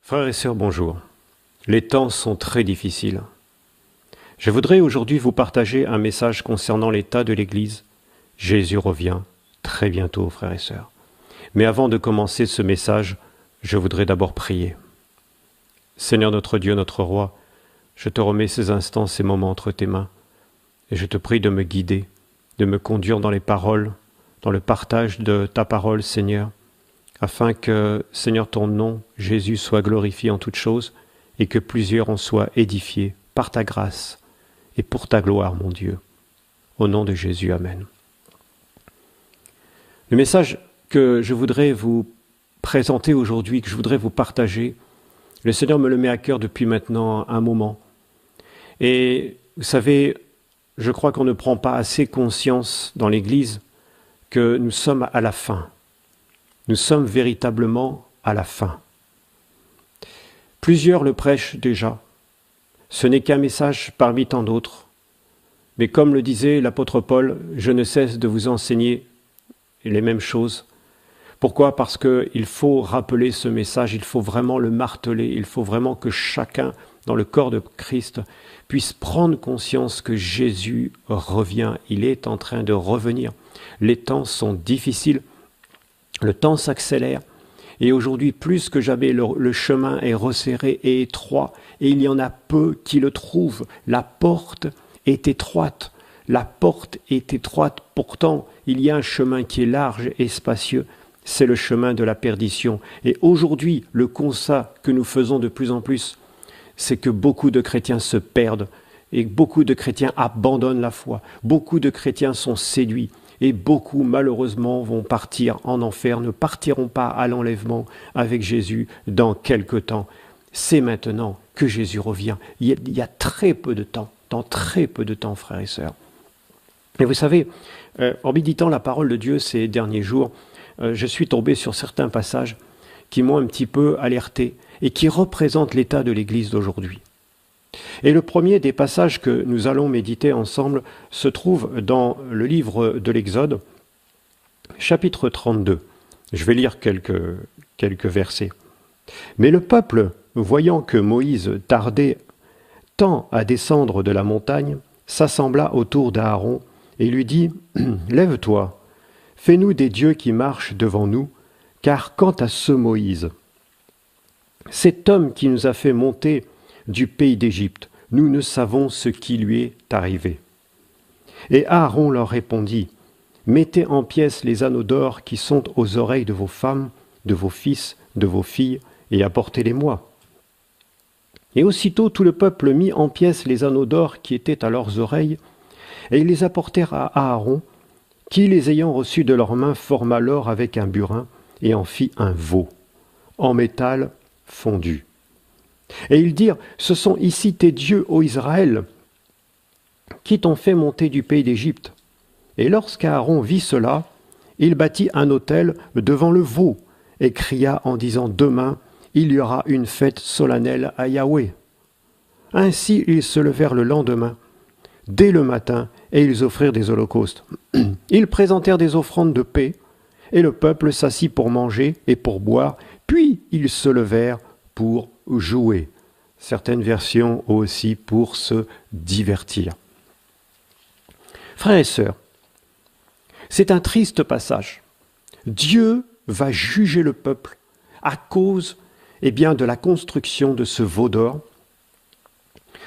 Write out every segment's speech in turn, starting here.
Frères et sœurs, bonjour. Les temps sont très difficiles. Je voudrais aujourd'hui vous partager un message concernant l'état de l'Église. Jésus revient très bientôt, frères et sœurs. Mais avant de commencer ce message, je voudrais d'abord prier. Seigneur notre Dieu, notre Roi, je te remets ces instants, ces moments entre tes mains, et je te prie de me guider, de me conduire dans les paroles, dans le partage de ta parole, Seigneur, afin que, Seigneur, ton nom, Jésus, soit glorifié en toutes choses et que plusieurs en soient édifiés par ta grâce et pour ta gloire, mon Dieu. Au nom de Jésus, Amen. Le message que je voudrais vous présenter aujourd'hui, que je voudrais vous partager, le Seigneur me le met à cœur depuis maintenant un moment. Et vous savez, je crois qu'on ne prend pas assez conscience dans l'Église que nous sommes à la fin. Nous sommes véritablement à la fin. Plusieurs le prêchent déjà. Ce n'est qu'un message parmi tant d'autres. Mais comme le disait l'apôtre Paul, je ne cesse de vous enseigner les mêmes choses. Pourquoi ? Parce qu'il faut rappeler ce message, il faut vraiment le marteler, il faut vraiment que chacun dans le corps de Christ puisse prendre conscience que Jésus revient, il est en train de revenir. Les temps sont difficiles. Le temps s'accélère et aujourd'hui, plus que jamais, le chemin est resserré et étroit et il y en a peu qui le trouvent. La porte est étroite. La porte est étroite. Pourtant, il y a un chemin qui est large et spacieux. C'est le chemin de la perdition. Et aujourd'hui, le constat que nous faisons de plus en plus, c'est que beaucoup de chrétiens se perdent et beaucoup de chrétiens abandonnent la foi. Beaucoup de chrétiens sont séduits. Et beaucoup, malheureusement, vont partir en enfer, ne partiront pas à l'enlèvement avec Jésus dans quelque temps. C'est maintenant que Jésus revient. Il y a très peu de temps, dans très peu de temps, frères et sœurs. Et vous savez, en méditant la parole de Dieu ces derniers jours, je suis tombé sur certains passages qui m'ont un petit peu alerté et qui représentent l'état de l'Église d'aujourd'hui. Et le premier des passages que nous allons méditer ensemble se trouve dans le livre de l'Exode, chapitre 32. Je vais lire quelques versets. « Mais le peuple, voyant que Moïse tardait tant à descendre de la montagne, s'assembla autour d'Aaron et lui dit « Lève-toi, fais-nous des dieux qui marchent devant nous, car quant à ce Moïse, cet homme qui nous a fait monter du pays d'Égypte, nous ne savons ce qui lui est arrivé. » Et Aaron leur répondit, « Mettez en pièces les anneaux d'or qui sont aux oreilles de vos femmes, de vos fils, de vos filles, et apportez-les-moi. » Et aussitôt tout le peuple mit en pièces les anneaux d'or qui étaient à leurs oreilles, et ils les apportèrent à Aaron, qui, les ayant reçus de leurs mains, forma l'or avec un burin, et en fit un veau, en métal fondu. Et ils dirent, « Ce sont ici tes dieux, ô Israël, qui t'ont fait monter du pays d'Égypte. » Et lorsqu'Aaron vit cela, il bâtit un autel devant le veau et cria en disant, « Demain, il y aura une fête solennelle à Yahweh. » Ainsi ils se levèrent le lendemain, dès le matin, et ils offrirent des holocaustes. Ils présentèrent des offrandes de paix, et le peuple s'assit pour manger et pour boire, puis ils se levèrent pour jouer. Certaines versions aussi pour se divertir. Frères et sœurs, c'est un triste passage. Dieu va juger le peuple à cause de la construction de ce veau d'or.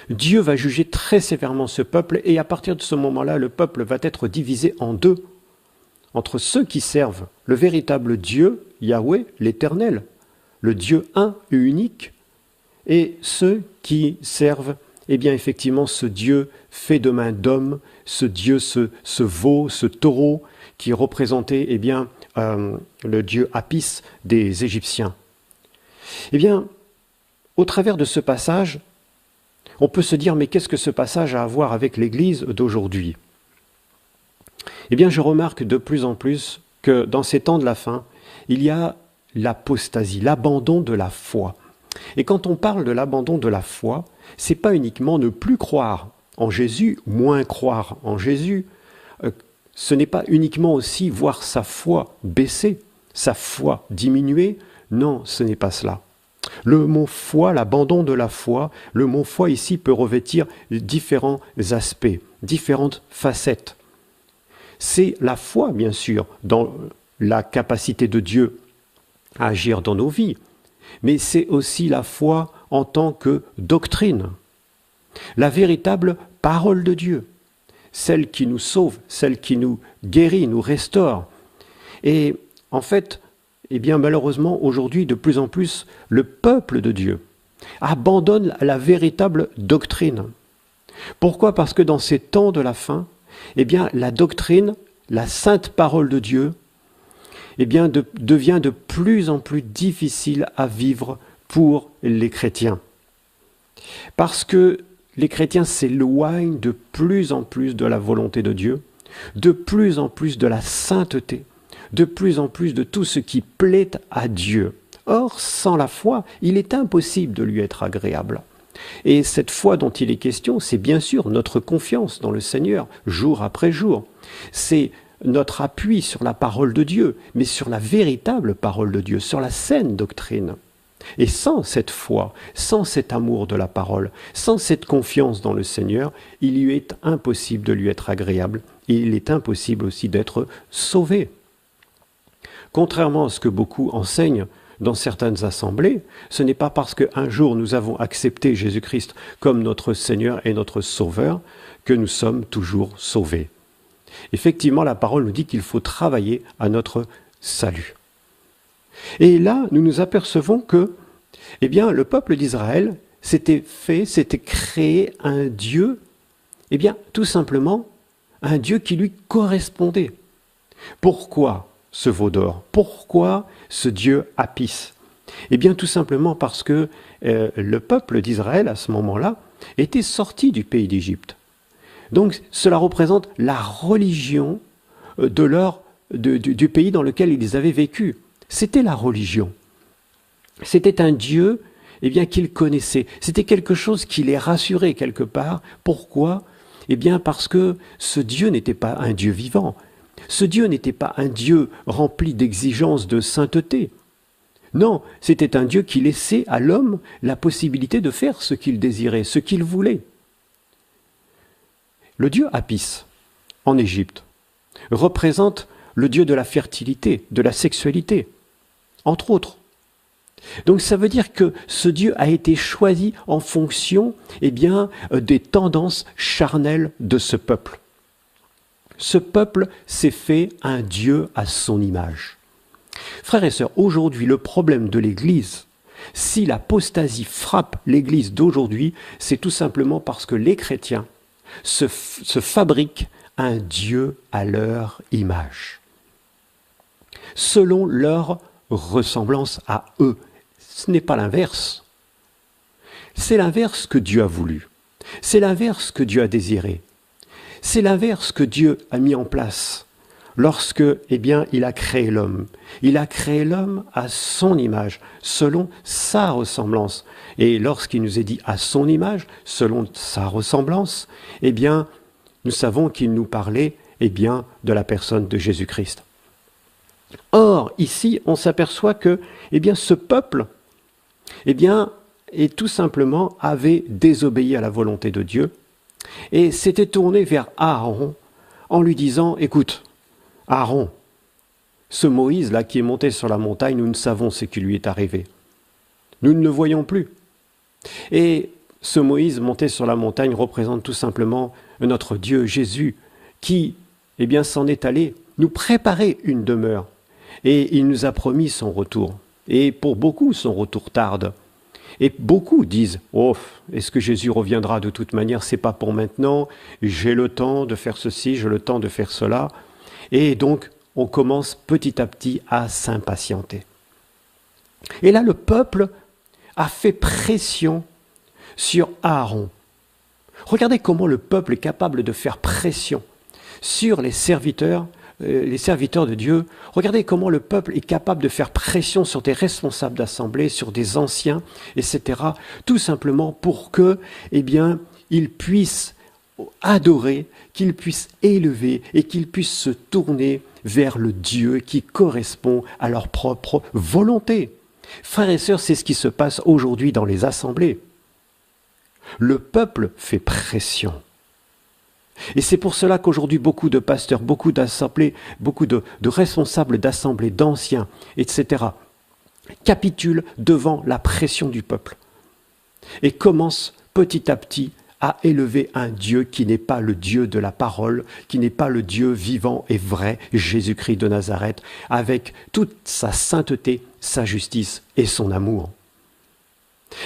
Dieu va juger très sévèrement ce peuple et à partir de ce moment-là, le peuple va être divisé en deux. Entre ceux qui servent le véritable Dieu, Yahweh, l'Éternel, le Dieu un et unique, et ceux qui servent, effectivement, ce Dieu fait de main d'homme, ce Dieu, ce veau, ce taureau, qui représentait, le Dieu Apis des Égyptiens. Au travers de ce passage, on peut se dire, mais qu'est-ce que ce passage a à voir avec l'Église d'aujourd'hui ? Je remarque de plus en plus que dans ces temps de la fin, il y a l'apostasie, l'abandon de la foi. Et quand on parle de l'abandon de la foi, c'est pas uniquement ne plus croire en Jésus, moins croire en Jésus. Ce n'est pas uniquement aussi voir sa foi baisser, sa foi diminuer. Non, ce n'est pas cela. Le mot foi, l'abandon de la foi, le mot foi ici peut revêtir différents aspects, différentes facettes. C'est la foi, bien sûr, dans la capacité de Dieu à agir dans nos vies, mais c'est aussi la foi en tant que doctrine, la véritable parole de Dieu, celle qui nous sauve, celle qui nous guérit, nous restaure. Et en fait, eh bien malheureusement, aujourd'hui, de plus en plus, le peuple de Dieu abandonne la véritable doctrine. Pourquoi ? Parce que dans ces temps de la fin, eh bien la doctrine, la sainte parole de Dieu, eh bien devient de plus en plus difficile à vivre pour les chrétiens. Parce que les chrétiens s'éloignent de plus en plus de la volonté de Dieu, de plus en plus de la sainteté, de plus en plus de tout ce qui plaît à Dieu. Or, sans la foi, il est impossible de lui être agréable. Et cette foi dont il est question, c'est bien sûr notre confiance dans le Seigneur, jour après jour. C'est notre appui sur la parole de Dieu, mais sur la véritable parole de Dieu, sur la saine doctrine. Et sans cette foi, sans cet amour de la parole, sans cette confiance dans le Seigneur, il lui est impossible de lui être agréable et il est impossible aussi d'être sauvé. Contrairement à ce que beaucoup enseignent dans certaines assemblées, ce n'est pas parce qu'un jour nous avons accepté Jésus-Christ comme notre Seigneur et notre Sauveur que nous sommes toujours sauvés. Effectivement, la parole nous dit qu'il faut travailler à notre salut. Et là, nous nous apercevons que, eh bien, le peuple d'Israël s'était créé un Dieu, eh bien, tout simplement, un Dieu qui lui correspondait. Pourquoi ce veau d'or ? Pourquoi ce Dieu Apis ? Eh bien, tout simplement parce que le peuple d'Israël, à ce moment-là, était sorti du pays d'Égypte. Donc, cela représente la religion du pays dans lequel ils avaient vécu. C'était la religion. C'était un Dieu eh bien, qu'ils connaissaient. C'était quelque chose qui les rassurait quelque part. Pourquoi ? Eh bien, parce que ce Dieu n'était pas un Dieu vivant. Ce Dieu n'était pas un Dieu rempli d'exigences de sainteté. Non, c'était un Dieu qui laissait à l'homme la possibilité de faire ce qu'il désirait, ce qu'il voulait. Le Dieu Apis, en Égypte, représente le Dieu de la fertilité, de la sexualité, entre autres. Donc ça veut dire que ce Dieu a été choisi en fonction eh bien, des tendances charnelles de ce peuple. Ce peuple s'est fait un Dieu à son image. Frères et sœurs, aujourd'hui, le problème de l'Église, si l'apostasie frappe l'Église d'aujourd'hui, c'est tout simplement parce que les chrétiens se fabriquent un Dieu à leur image, selon leur ressemblance à eux. Ce n'est pas l'inverse. C'est l'inverse que Dieu a voulu. C'est l'inverse que Dieu a désiré. C'est l'inverse que Dieu a mis en place lorsque, eh bien, il a créé l'homme. Il a créé l'homme à son image, selon sa ressemblance. Et lorsqu'il nous est dit à son image, selon sa ressemblance, eh bien, nous savons qu'il nous parlait, eh bien, de la personne de Jésus-Christ. Or, ici, on s'aperçoit que, eh bien, ce peuple, eh bien, et tout simplement avait désobéi à la volonté de Dieu et s'était tourné vers Aaron en lui disant « Écoute, Aaron, ce Moïse-là qui est monté sur la montagne, nous ne savons ce qui lui est arrivé. Nous ne le voyons plus. » Et ce Moïse monté sur la montagne représente tout simplement notre Dieu Jésus qui, eh bien, s'en est allé nous préparer une demeure. Et il nous a promis son retour. Et pour beaucoup, son retour tarde. Et beaucoup disent « Oh, est-ce que Jésus reviendra de toute manière ? C'est pas pour maintenant. J'ai le temps de faire ceci, j'ai le temps de faire cela. » Et donc, on commence petit à petit à s'impatienter. Et là, le peuple a fait pression sur Aaron. Regardez comment le peuple est capable de faire pression sur les serviteurs de Dieu. Regardez comment le peuple est capable de faire pression sur des responsables d'assemblée, sur des anciens, etc. Tout simplement pour que, eh bien, ils puissent adorer, qu'ils puissent élever et qu'ils puissent se tourner vers le Dieu qui correspond à leur propre volonté. Frères et sœurs, c'est ce qui se passe aujourd'hui dans les assemblées. Le peuple fait pression. Et c'est pour cela qu'aujourd'hui, beaucoup de pasteurs, beaucoup d'assemblées, beaucoup de responsables d'assemblées, d'anciens, etc., capitulent devant la pression du peuple et commencent petit à petit à élever un Dieu qui n'est pas le Dieu de la parole, qui n'est pas le Dieu vivant et vrai, Jésus-Christ de Nazareth, avec toute sa sainteté, sa justice et son amour.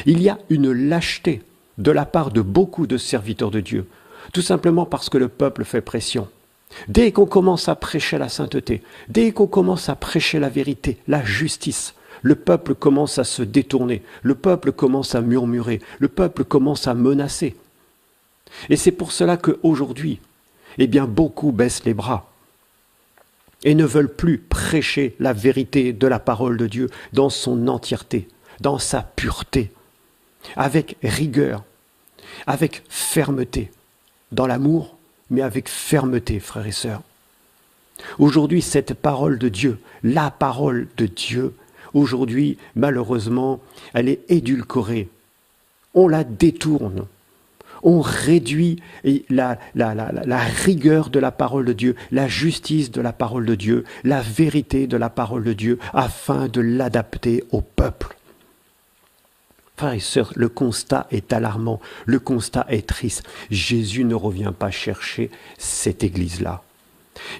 Il y a une lâcheté de la part de beaucoup de serviteurs de Dieu, tout simplement parce que le peuple fait pression. Dès qu'on commence à prêcher la sainteté, dès qu'on commence à prêcher la vérité, la justice, le peuple commence à se détourner, le peuple commence à murmurer, le peuple commence à menacer. Et c'est pour cela qu'aujourd'hui, beaucoup baissent les bras et ne veulent plus prêcher la vérité de la parole de Dieu dans son entièreté, dans sa pureté, avec rigueur, avec fermeté, dans l'amour, mais avec fermeté, frères et sœurs. Aujourd'hui, cette parole de Dieu, la parole de Dieu, aujourd'hui, malheureusement, elle est édulcorée. On la détourne. On réduit la rigueur de la parole de Dieu, la justice de la parole de Dieu, la vérité de la parole de Dieu, afin de l'adapter au peuple. Frères et sœurs, le constat est alarmant, le constat est triste. Jésus ne revient pas chercher cette église-là.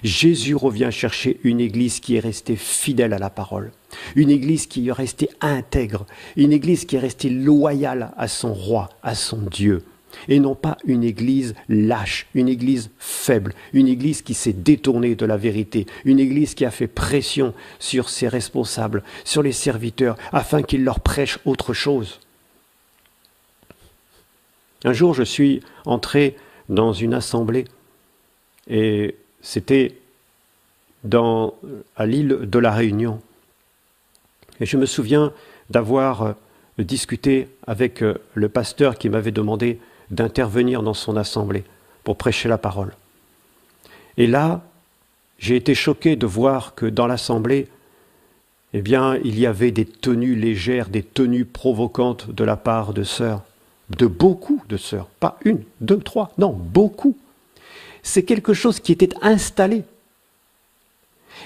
Jésus revient chercher une église qui est restée fidèle à la parole, une église qui est restée intègre, une église qui est restée loyale à son roi, à son Dieu. Et non pas une église lâche, une église faible, une église qui s'est détournée de la vérité, une église qui a fait pression sur ses responsables, sur les serviteurs, afin qu'ils leur prêchent autre chose. Un jour, je suis entré dans une assemblée et c'était à l'île de la Réunion. Et je me souviens d'avoir discuté avec le pasteur qui m'avait demandé d'intervenir dans son assemblée pour prêcher la parole. Et là, j'ai été choqué de voir que dans l'assemblée, il y avait des tenues légères, des tenues provocantes de la part de sœurs, de beaucoup de sœurs, pas une, deux, trois, non, beaucoup. C'est quelque chose qui était installé.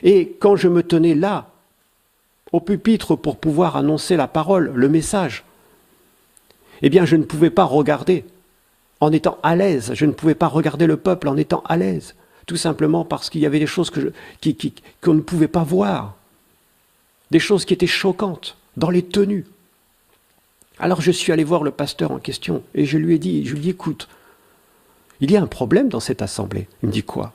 Et quand je me tenais là, au pupitre pour pouvoir annoncer la parole, le message, je ne pouvais pas regarder en étant à l'aise. Je ne pouvais pas regarder le peuple en étant à l'aise. Tout simplement parce qu'il y avait des choses qu'on ne pouvait pas voir. Des choses qui étaient choquantes dans les tenues. Alors je suis allé voir le pasteur en question et je lui ai dit, écoute, il y a un problème dans cette assemblée. Il me dit quoi?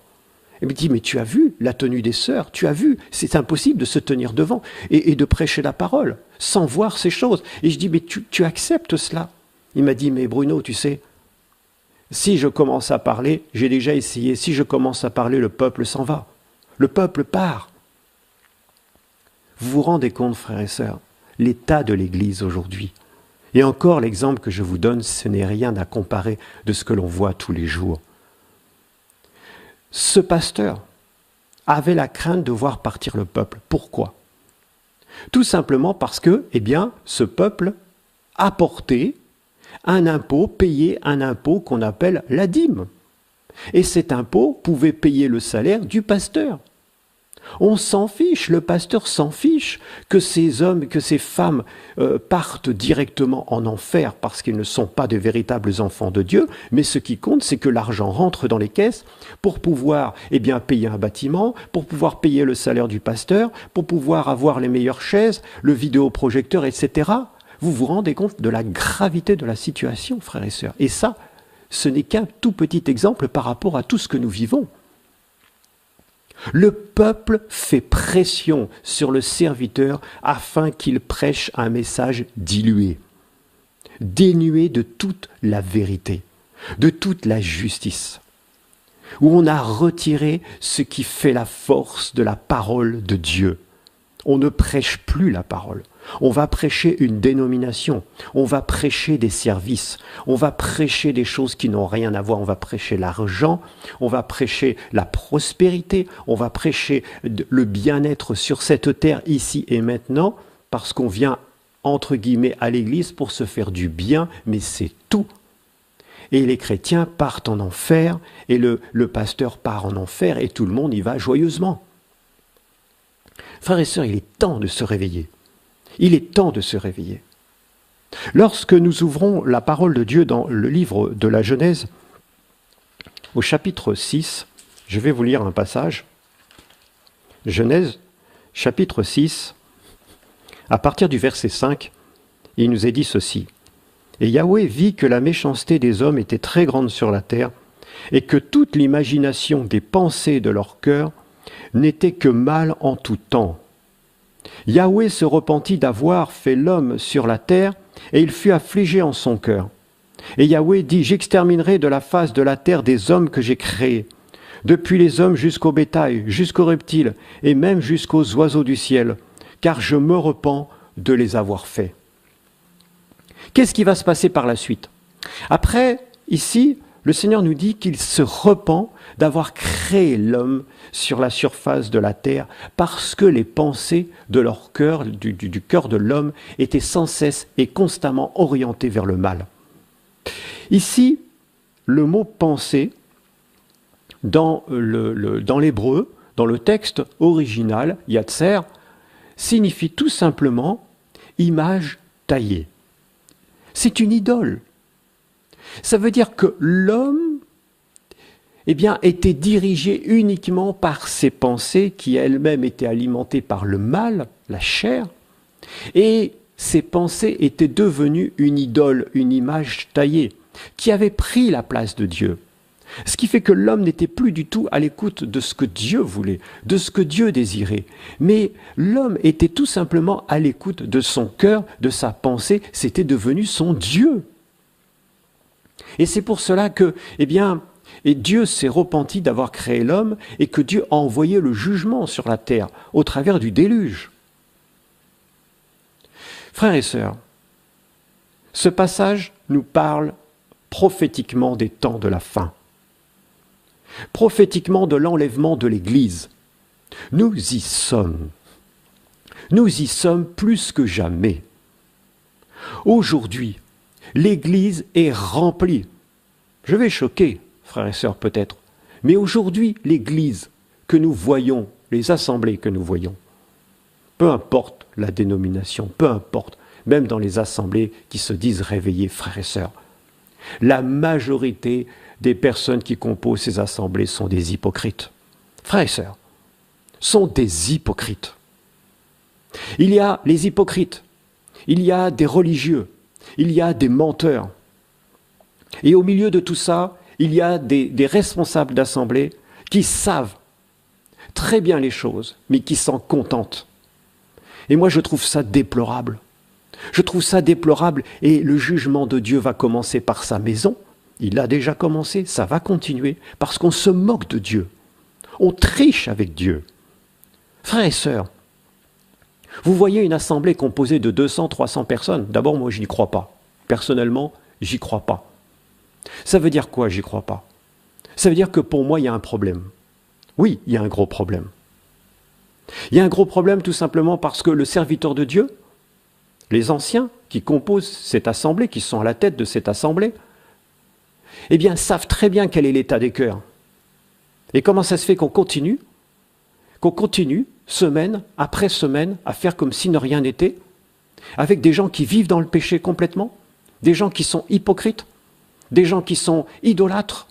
Il me dit, mais tu as vu la tenue des sœurs, tu as vu, c'est impossible de se tenir devant et de prêcher la parole sans voir ces choses. Et je dis, mais tu acceptes cela? Il m'a dit, mais Bruno, tu sais, si je commence à parler, j'ai déjà essayé, si je commence à parler, le peuple s'en va. Le peuple part. Vous vous rendez compte, frères et sœurs, l'état de l'Église aujourd'hui. Et encore, l'exemple que je vous donne, ce n'est rien à comparer de ce que l'on voit tous les jours. Ce pasteur avait la crainte de voir partir le peuple. Pourquoi? Tout simplement parce que, ce peuple apportait un impôt, payait un impôt qu'on appelle la dîme. Et cet impôt pouvait payer le salaire du pasteur. On s'en fiche, le pasteur s'en fiche que ces hommes, que ces femmes partent directement en enfer parce qu'ils ne sont pas de véritables enfants de Dieu, mais ce qui compte, c'est que l'argent rentre dans les caisses pour pouvoir payer un bâtiment, pour pouvoir payer le salaire du pasteur, pour pouvoir avoir les meilleures chaises, le vidéoprojecteur, etc. Vous vous rendez compte de la gravité de la situation, frères et sœurs. Et ça, ce n'est qu'un tout petit exemple par rapport à tout ce que nous vivons. Le peuple fait pression sur le serviteur afin qu'il prêche un message dilué, dénué de toute la vérité, de toute la justice, où on a retiré ce qui fait la force de la parole de Dieu. On ne prêche plus la parole. On va prêcher une dénomination, on va prêcher des services, on va prêcher des choses qui n'ont rien à voir, on va prêcher l'argent, on va prêcher la prospérité, on va prêcher le bien-être sur cette terre ici et maintenant, parce qu'on vient entre guillemets, à l'Église pour se faire du bien, mais c'est tout. Et les chrétiens partent en enfer, et le pasteur part en enfer, et tout le monde y va joyeusement. Frères et sœurs, il est temps de se réveiller. Il est temps de se réveiller. Lorsque nous ouvrons la parole de Dieu dans le livre de la Genèse, au chapitre 6, je vais vous lire un passage. Genèse, chapitre 6, à partir du verset 5, il nous est dit ceci. « Et Yahweh vit que la méchanceté des hommes était très grande sur la terre, et que toute l'imagination des pensées de leur cœur n'était que mal en tout temps. Yahweh se repentit d'avoir fait l'homme sur la terre, et il fut affligé en son cœur. Et Yahweh dit, j'exterminerai de la face de la terre des hommes que j'ai créés, depuis les hommes jusqu'au bétail, jusqu'aux reptiles, et même jusqu'aux oiseaux du ciel, car je me repens de les avoir faits. » Qu'est-ce qui va se passer par la suite? Après, ici, le Seigneur nous dit qu'il se repent d'avoir créé l'homme sur la surface de la terre parce que les pensées de leur cœur, du cœur de l'homme, étaient sans cesse et constamment orientées vers le mal. Ici, le mot « penser » dans l'hébreu, dans le texte original, Yatser, signifie tout simplement « image taillée ». C'est une idole. Ça veut dire que l'homme était dirigé uniquement par ses pensées qui elles-mêmes étaient alimentées par le mal, la chair, et ces pensées étaient devenues une idole, une image taillée, qui avait pris la place de Dieu. Ce qui fait que l'homme n'était plus du tout à l'écoute de ce que Dieu voulait, de ce que Dieu désirait. Mais l'homme était tout simplement à l'écoute de son cœur, de sa pensée, c'était devenu son Dieu. Et c'est pour cela que, Dieu s'est repenti d'avoir créé l'homme et que Dieu a envoyé le jugement sur la terre au travers du déluge. Frères et sœurs, ce passage nous parle prophétiquement des temps de la fin. Prophétiquement de l'enlèvement de l'Église. Nous y sommes. Nous y sommes plus que jamais. Aujourd'hui, l'Église est remplie. Je vais choquer, frères et sœurs peut-être, mais aujourd'hui, l'Église que nous voyons, les assemblées que nous voyons, peu importe la dénomination, peu importe, même dans les assemblées qui se disent réveillées, frères et sœurs, la majorité des personnes qui composent ces assemblées sont des hypocrites. Frères et sœurs, sont des hypocrites. Il y a les hypocrites, il y a des religieux, il y a des menteurs. Et au milieu de tout ça, il y a des responsables d'assemblée qui savent très bien les choses, mais qui s'en contentent. Et moi, je trouve ça déplorable. Je trouve ça déplorable et le jugement de Dieu va commencer par sa maison. Il a déjà commencé, ça va continuer, parce qu'on se moque de Dieu. On triche avec Dieu. Frères et sœurs, vous voyez une assemblée composée de 200, 300 personnes. D'abord, moi, je n'y crois pas. Personnellement, j'y crois pas. Ça veut dire quoi, j'y crois pas? Ça veut dire que pour moi, il y a un problème. Oui, il y a un gros problème. Il y a un gros problème tout simplement parce que le serviteur de Dieu, les anciens qui composent cette assemblée, qui sont à la tête de cette assemblée, savent très bien quel est l'état des cœurs. Et comment ça se fait qu'on continue, semaine après semaine, à faire comme si ne rien n'était, avec des gens qui vivent dans le péché complètement, des gens qui sont hypocrites, des gens qui sont idolâtres.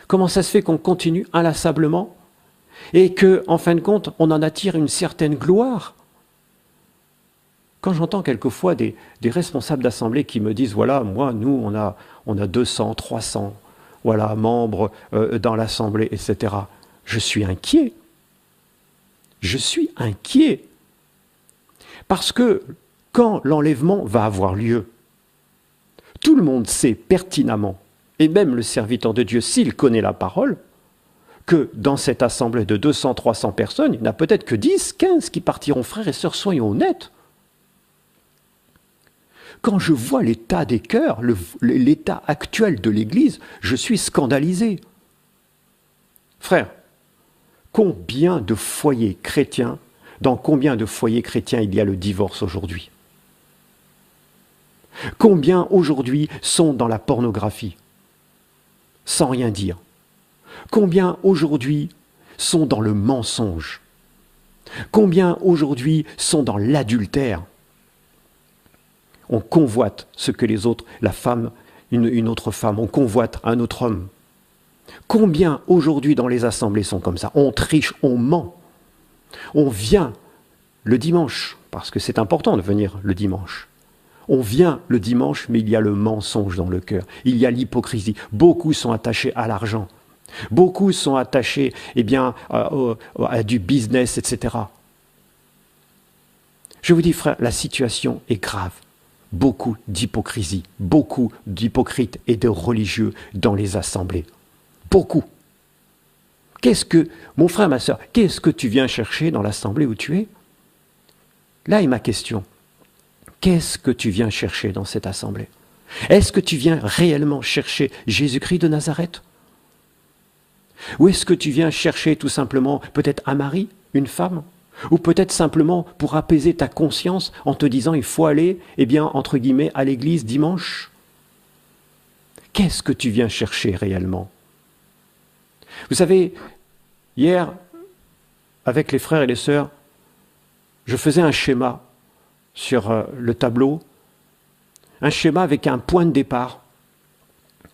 Comment ça se fait qu'on continue inlassablement et que, en fin de compte, on en attire une certaine gloire? Quand j'entends quelquefois des responsables d'assemblée qui me disent, voilà, nous, on a 200, 300, voilà, membres dans l'assemblée, etc. Je suis inquiet. Je suis inquiet. Parce que quand l'enlèvement va avoir lieu, tout le monde sait pertinemment, et même le serviteur de Dieu, s'il connaît la parole, que dans cette assemblée de 200, 300 personnes, il n'y en a peut-être que 10, 15 qui partiront. Frères et sœurs, soyons honnêtes. Quand je vois l'état des cœurs, l'état actuel de l'Église, je suis scandalisé. Frères, combien de foyers chrétiens, dans combien de foyers chrétiens il y a le divorce aujourd'hui? Combien aujourd'hui sont dans la pornographie, sans rien dire? Combien aujourd'hui sont dans le mensonge? Combien aujourd'hui sont dans l'adultère? On convoite ce que les autres, la femme, une autre femme, on convoite un autre homme. Combien aujourd'hui dans les assemblées sont comme ça? On triche, on ment. On vient le dimanche, parce que c'est important de venir le dimanche. On vient le dimanche, mais il y a le mensonge dans le cœur. Il y a l'hypocrisie. Beaucoup sont attachés à l'argent. Beaucoup sont attachés à du business, etc. Je vous dis, frère, la situation est grave. Beaucoup d'hypocrisie, beaucoup d'hypocrites et de religieux dans les assemblées. Beaucoup. Mon frère, ma sœur, qu'est-ce que tu viens chercher dans l'assemblée où tu es? Là est ma question. Qu'est-ce que tu viens chercher dans cette assemblée? Est-ce que tu viens réellement chercher Jésus-Christ de Nazareth? Ou est-ce que tu viens chercher tout simplement peut-être un mari, une femme? Ou peut-être simplement pour apaiser ta conscience en te disant il faut aller, entre guillemets, à l'église dimanche? Qu'est-ce que tu viens chercher réellement? Vous savez, hier, avec les frères et les sœurs, je faisais un schéma sur le tableau, un schéma avec un point de départ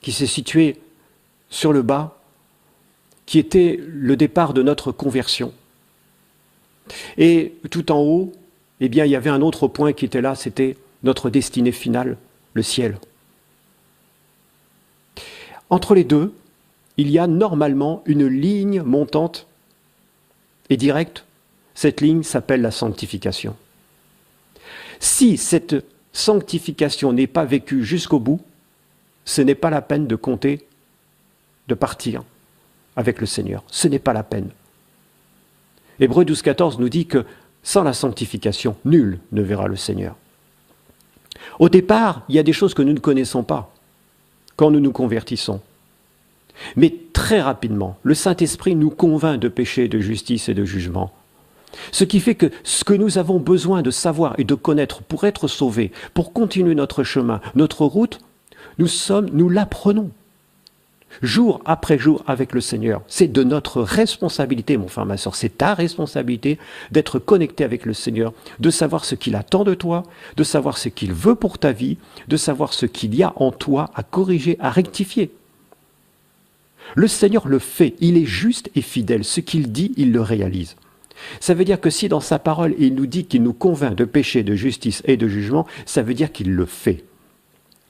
qui s'est situé sur le bas, qui était le départ de notre conversion. Et tout en haut, il y avait un autre point qui était là, c'était notre destinée finale, le ciel. Entre les deux, il y a normalement une ligne montante et directe. Cette ligne s'appelle la sanctification. Si cette sanctification n'est pas vécue jusqu'au bout, ce n'est pas la peine de compter, de partir avec le Seigneur. Ce n'est pas la peine. Hébreux 12,14 nous dit que sans la sanctification, nul ne verra le Seigneur. Au départ, il y a des choses que nous ne connaissons pas quand nous nous convertissons. Mais très rapidement, le Saint-Esprit nous convainc de péché, de justice et de jugement. Ce qui fait que ce que nous avons besoin de savoir et de connaître pour être sauvés, pour continuer notre chemin, notre route, nous l'apprenons. Jour après jour avec le Seigneur. C'est de notre responsabilité, mon frère, ma soeur, c'est ta responsabilité d'être connecté avec le Seigneur, de savoir ce qu'il attend de toi, de savoir ce qu'il veut pour ta vie, de savoir ce qu'il y a en toi à corriger, à rectifier. Le Seigneur le fait, il est juste et fidèle, ce qu'il dit, il le réalise. Ça veut dire que si dans sa parole, il nous dit qu'il nous convainc de péché, de justice et de jugement, ça veut dire qu'il le fait.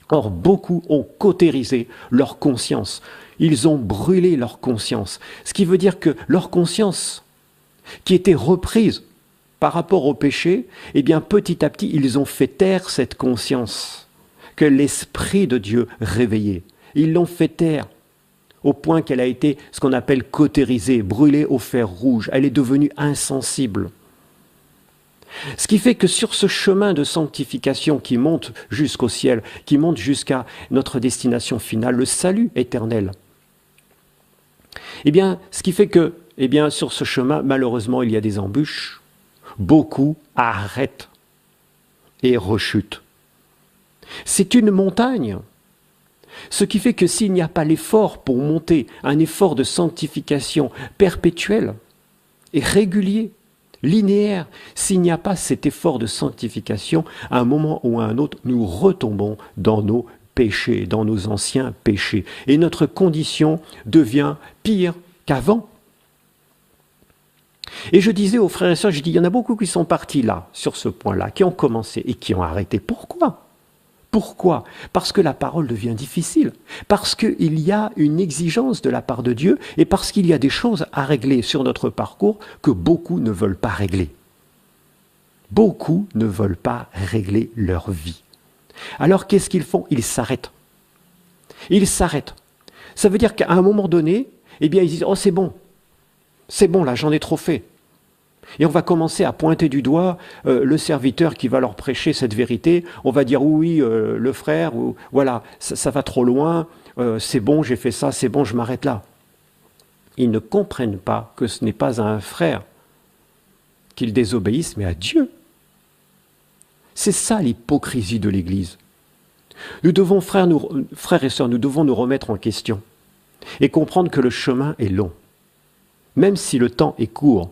Or, beaucoup ont cautérisé leur conscience. Ils ont brûlé leur conscience. Ce qui veut dire que leur conscience, qui était reprise par rapport au péché, petit à petit, ils ont fait taire cette conscience que l'Esprit de Dieu réveillait. Ils l'ont fait taire au point qu'elle a été ce qu'on appelle cautérisée, brûlée au fer rouge. Elle est devenue insensible. Ce qui fait que sur ce chemin de sanctification qui monte jusqu'au ciel, qui monte jusqu'à notre destination finale, le salut éternel, ce qui fait que, sur ce chemin, malheureusement, il y a des embûches. Beaucoup arrêtent et rechutent. C'est une montagne. Ce qui fait que s'il n'y a pas l'effort pour monter, un effort de sanctification perpétuel et régulier, linéaire, s'il n'y a pas cet effort de sanctification, à un moment ou à un autre, nous retombons dans nos péchés, dans nos anciens péchés. Et notre condition devient pire qu'avant. Et je disais aux frères et sœurs, il y en a beaucoup qui sont partis là, sur ce point-là, qui ont commencé et qui ont arrêté. Pourquoi ? Pourquoi? Parce que la parole devient difficile, parce qu'il y a une exigence de la part de Dieu et parce qu'il y a des choses à régler sur notre parcours que beaucoup ne veulent pas régler. Beaucoup ne veulent pas régler leur vie. Alors qu'est-ce qu'ils font? Ils s'arrêtent. Ils s'arrêtent. Ça veut dire qu'à un moment donné, ils disent « Oh, c'est bon là, j'en ai trop fait ». Et on va commencer à pointer du doigt le serviteur qui va leur prêcher cette vérité. On va dire oui, le frère, ou voilà, ça va trop loin, c'est bon, j'ai fait ça, c'est bon, je m'arrête là. Ils ne comprennent pas que ce n'est pas à un frère qu'ils désobéissent, mais à Dieu. C'est ça l'hypocrisie de l'Église. Nous devons, frères et sœurs, nous devons nous remettre en question et comprendre que le chemin est long. Même si le temps est court,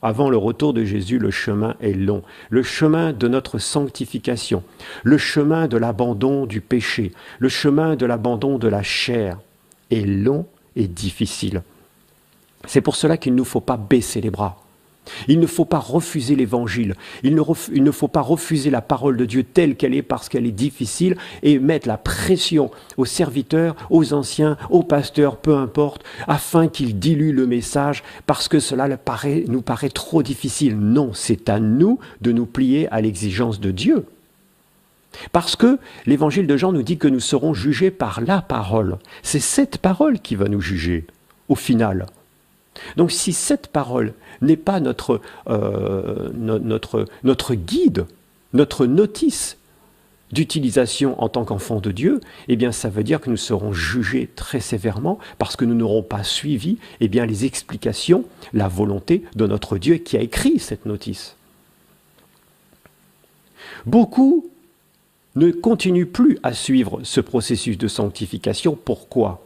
avant le retour de Jésus, le chemin est long. Le chemin de notre sanctification, le chemin de l'abandon du péché, le chemin de l'abandon de la chair est long et difficile. C'est pour cela qu'il ne faut pas baisser les bras. Il ne faut pas refuser l'évangile. Il ne faut pas refuser la parole de Dieu telle qu'elle est parce qu'elle est difficile et mettre la pression aux serviteurs, aux anciens, aux pasteurs, peu importe, afin qu'ils diluent le message parce que cela nous paraît trop difficile. Non, c'est à nous de nous plier à l'exigence de Dieu. Parce que l'évangile de Jean nous dit que nous serons jugés par la parole. C'est cette parole qui va nous juger, au final. Donc si cette parole n'est pas notre guide, notre notice d'utilisation en tant qu'enfant de Dieu, eh bien ça veut dire que nous serons jugés très sévèrement parce que nous n'aurons pas suivi les explications, la volonté de notre Dieu qui a écrit cette notice. Beaucoup ne continuent plus à suivre ce processus de sanctification. Pourquoi ?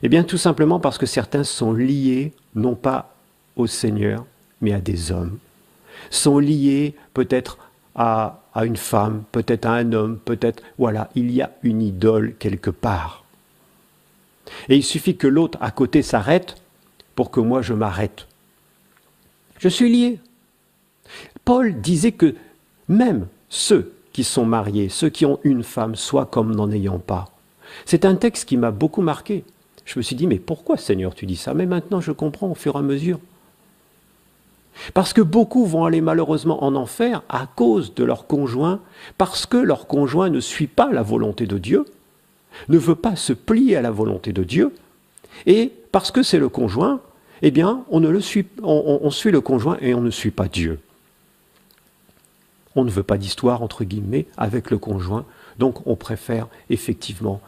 Eh bien, tout simplement parce que certains sont liés, non pas au Seigneur, mais à des hommes. Sont liés peut-être à une femme, peut-être à un homme, peut-être... Voilà, il y a une idole quelque part. Et il suffit que l'autre à côté s'arrête pour que moi je m'arrête. Je suis lié. Paul disait que même ceux qui sont mariés, ceux qui ont une femme, soient comme n'en ayant pas. C'est un texte qui m'a beaucoup marqué. Je me suis dit, mais pourquoi Seigneur tu dis ça? Mais maintenant je comprends au fur et à mesure. Parce que beaucoup vont aller malheureusement en enfer à cause de leur conjoint, parce que leur conjoint ne suit pas la volonté de Dieu, ne veut pas se plier à la volonté de Dieu, et parce que c'est le conjoint, eh bien on suit le conjoint et on ne suit pas Dieu. On ne veut pas d'histoire, entre guillemets, avec le conjoint, donc on préfère effectivement,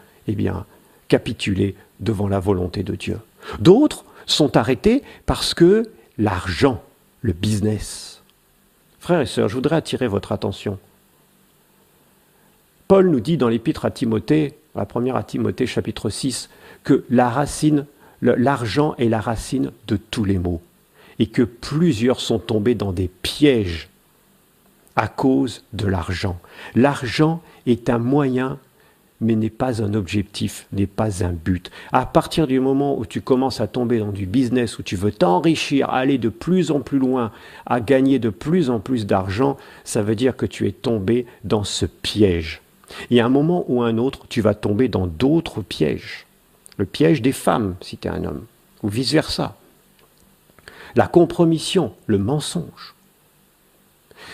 capituler devant la volonté de Dieu. D'autres sont arrêtés parce que l'argent, le business. Frères et sœurs, je voudrais attirer votre attention. Paul nous dit dans l'épître à Timothée, la première à Timothée chapitre 6, que l'argent est la racine de tous les maux et que plusieurs sont tombés dans des pièges à cause de l'argent. L'argent est un moyen mais n'est pas un objectif, n'est pas un but. À partir du moment où tu commences à tomber dans du business, où tu veux t'enrichir, aller de plus en plus loin, à gagner de plus en plus d'argent, ça veut dire que tu es tombé dans ce piège. Et à un moment ou un autre, tu vas tomber dans d'autres pièges. Le piège des femmes, si tu es un homme, ou vice-versa. La compromission, le mensonge.